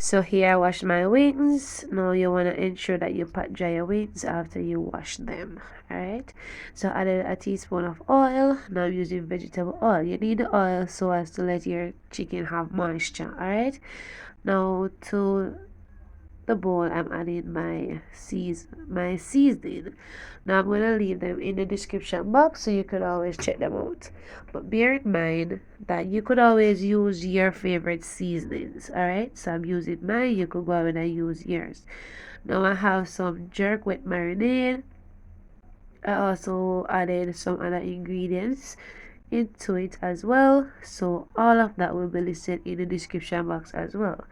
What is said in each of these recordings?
So here I wash my wings. Now you want to ensure that you pat dry your wings after you wash them. Alright. So I added a teaspoon of oil. Now I'm using vegetable oil. You need the oil so as to let your chicken have moisture. Alright. Now to the bowl I'm adding my seasoning. Now I'm gonna leave them in the description box so you could always check them out. But bear in mind that you could always use your favorite seasonings. Alright, so I'm using mine, you could go ahead and use yours. Now I have some jerk wet marinade. I also added some other ingredients into it as well, so all of that will be listed in the description box as well.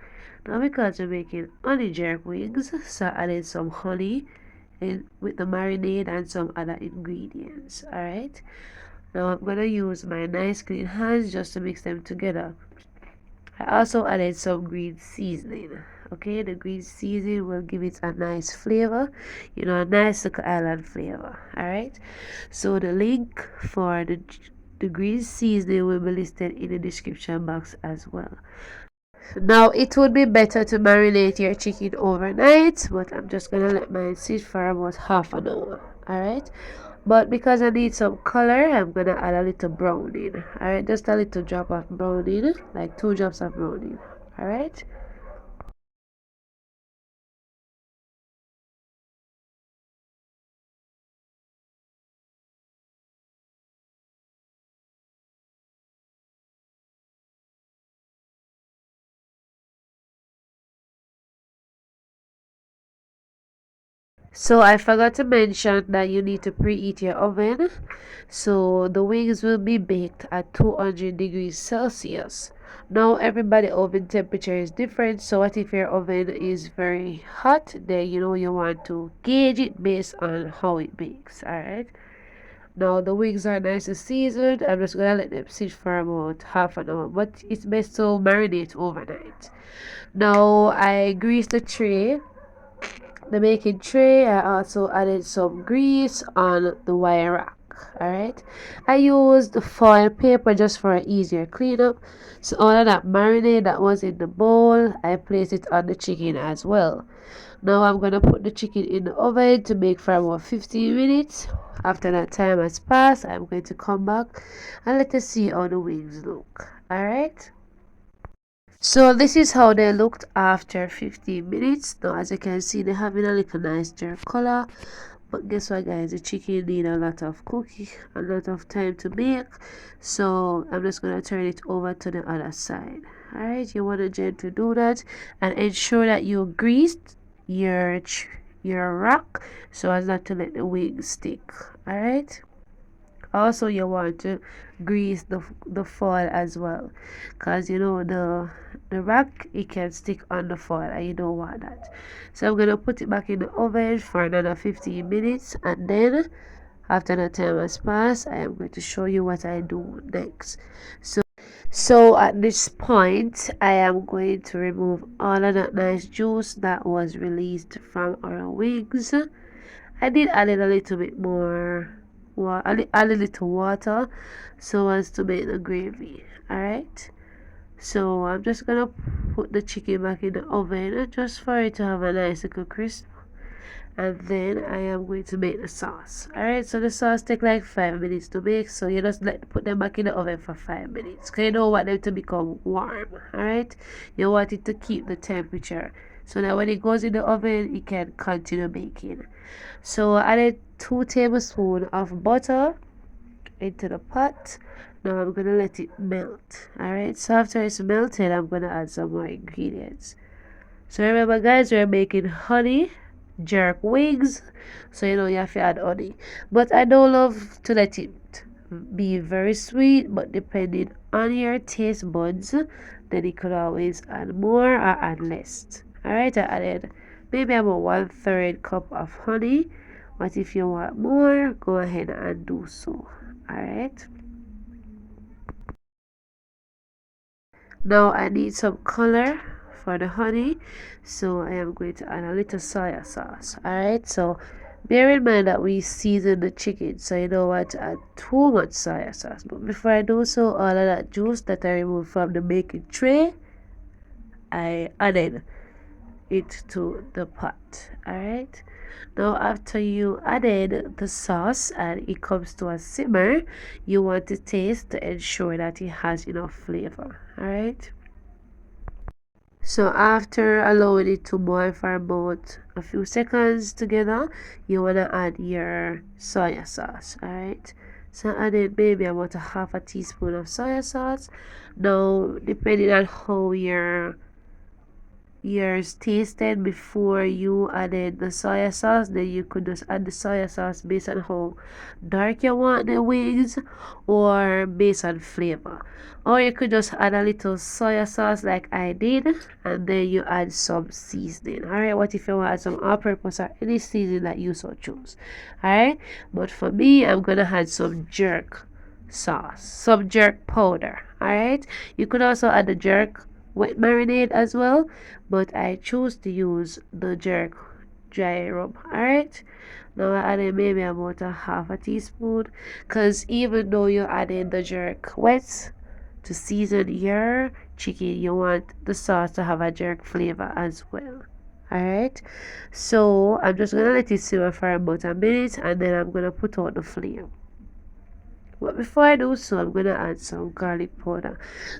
Now because we're making honey jerk wings, so I added some honey in with the marinade and some other ingredients. Alright, now I'm gonna use my nice clean hands just to mix them together. I also added some green seasoning. Okay, the green seasoning will give it a nice flavor, you know, a nice little island flavor. Alright, so the link for the green seasoning will be listed in the description box as well. Now it would be better to marinate your chicken overnight, but I'm just gonna let mine sit for about half an hour. Alright, but because I need some color, I'm gonna add a little browning. Alright, just a little drop of browning, like 2 drops of browning. Alright. So I forgot to mention that you need to preheat your oven. So the wings will be baked at 200 degrees Celsius. Now everybody oven temperature is different. So what if your oven is very hot? Then you know you want to gauge it based on how it bakes. Alright. Now the wings are nice and seasoned. I'm just gonna let them sit for about half an hour. But it's best to marinate overnight. Now I grease the tray, the baking tray. I also added some grease on the wire rack. Alright, I used the foil paper just for an easier cleanup. So all of that marinade that was in the bowl, I placed it on the chicken as well. Now I'm gonna put the chicken in the oven to bake for about 15 minutes. After that time has passed, I'm going to come back and let us see how the wings look. Alright, so this is how they looked after 15 minutes. Now as you can see, they're having a little nice dark color. But guess what, guys, the chicken need a lot of cooking, a lot of time to bake. So I'm just gonna turn it over to the other side. Alright, you want to gently do that and ensure that you greased your rack so as not to let the wings stick. Alright, also you want to grease the foil as well, because you know the rack, it can stick on the foil and you don't want that. So I'm gonna put it back in the oven for another 15 minutes, and then after the time has passed, I am going to show you what I do next. So at this point, I am going to remove all of that nice juice that was released from our wings. I did add a little bit more, add a little water so as to make the gravy. Alright, so I'm just gonna put the chicken back in the oven just for it to have a nice little crisp, and then I am going to make the sauce. Alright, so the sauce take like 5 minutes to make, so you just put them back in the oven for 5 minutes because you don't want them to become warm. Alright, you want it to keep the temperature so that when it goes in the oven it can continue baking. So I added 2 tablespoons of butter into the pot. Now I'm gonna let it melt. Alright, so after it's melted, I'm gonna add some more ingredients. So remember, guys, we're making honey jerk wings, so you know you have to add honey. But I don't love to let it be very sweet, but depending on your taste buds, then you could always add more or add less. Alright, I added maybe about 1/3 cup of honey, but if you want more, go ahead and do so. Alright, now I need some color for the honey, so I am going to add a little soya sauce. Alright, so bear in mind that we season the chicken, so you don't want to add too much soya sauce. But before I do so, all of that juice that I removed from the baking tray, I added it to the pot. All right. Now after you added the sauce and it comes to a simmer, you want to taste to ensure that it has enough flavor. All right. So after allowing it to boil for about a few seconds together, you want to add your soya sauce. All right. So I added maybe about a half a teaspoon of soya sauce. Now depending on how yours tasted before you added the soya sauce, then you could just add the soya sauce based on how dark you want the wings or based on flavor, or you could just add a little soya sauce like I did, and then you add some seasoning. All right, what if you want some all-purpose or any seasoning that you so choose? All right, but for me, I'm gonna add some jerk sauce, some jerk powder. All right, you could also add the jerk wet marinade as well, but I choose to use the jerk dry rub. Alright, now I added maybe about a half a teaspoon, because even though you added the jerk wet to season your chicken, you want the sauce to have a jerk flavor as well. Alright, so I'm just gonna let it simmer for about a minute, and then I'm gonna put out the flame. But before I do so, I'm gonna add some garlic powder.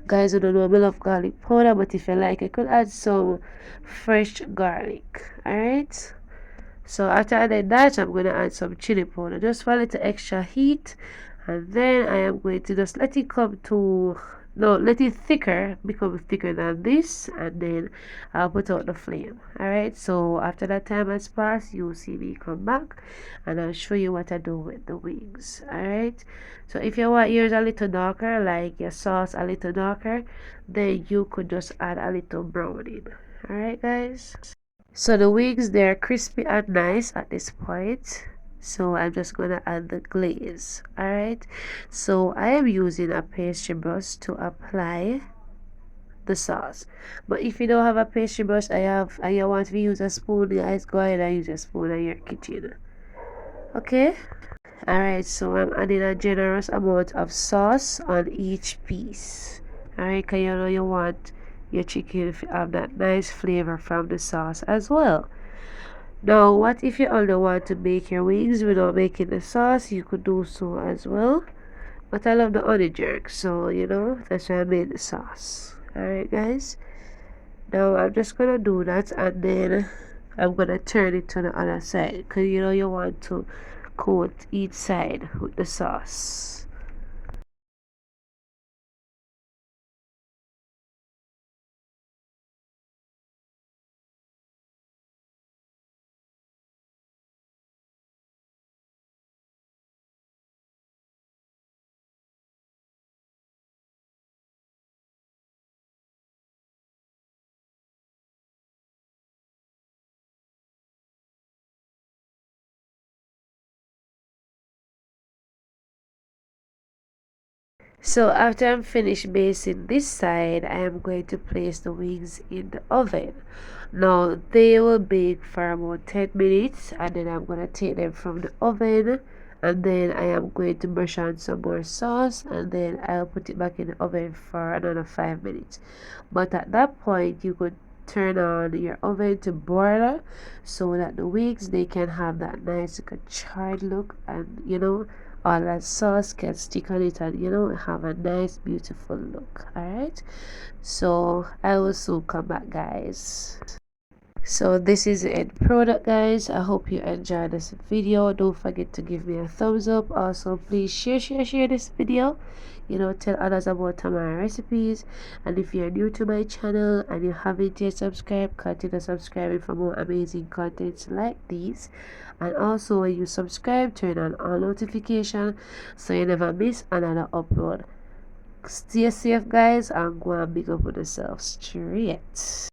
Guys, I don't know, I love garlic powder, but if you like, I could add some fresh garlic. Alright? So after adding that, I'm gonna add some chili powder just for a little extra heat. And then I am going to just let it come to, no, let it become thicker than this, and then I'll put out the flame. Alright, so after that time has passed, you'll see me come back and I'll show you what I do with the wings. Alright, so if you want yours a little darker, like your sauce a little darker, then you could just add a little browning. Alright guys, so the wings, they're crispy and nice at this point. So I'm just gonna add the glaze. Alright, so I am using a pastry brush to apply the sauce, but if you don't have a pastry brush, and you want to use a spoon, guys, go ahead and use a spoon in your kitchen. Okay. Alright, so I'm adding a generous amount of sauce on each piece. Alright, because you know you want your chicken to have that nice flavor from the sauce as well. Now, what if you only want to make your wings without making the sauce? You could do so as well. But I love the honey jerk, so you know, that's why I made the sauce. Alright, guys. Now, I'm just gonna do that, and then I'm gonna turn it to the other side, because you know, you want to coat each side with the sauce. So after I'm finished basting this side, I am going to place the wings in the oven. Now they will bake for about 10 minutes, and then I'm going to take them from the oven, and then I am going to brush on some more sauce, and then I'll put it back in the oven for another 5 minutes. But at that point, you could turn on your oven to broiler, so that the wings, they can have that nice charred look, and you know, all that sauce can stick on it, and you know, have a nice beautiful look. Alright, so I will soon come back, guys. So this is the end product, guys. I hope you enjoyed this video. Don't forget to give me a thumbs up. Also, please share this video, you know, tell others about Tamara recipes. And if you're new to my channel and you haven't yet subscribed, consider subscribing for more amazing contents like these. And also, when you subscribe, turn on all notifications so you never miss another upload. Stay safe, guys, and go and big up on yourself straight.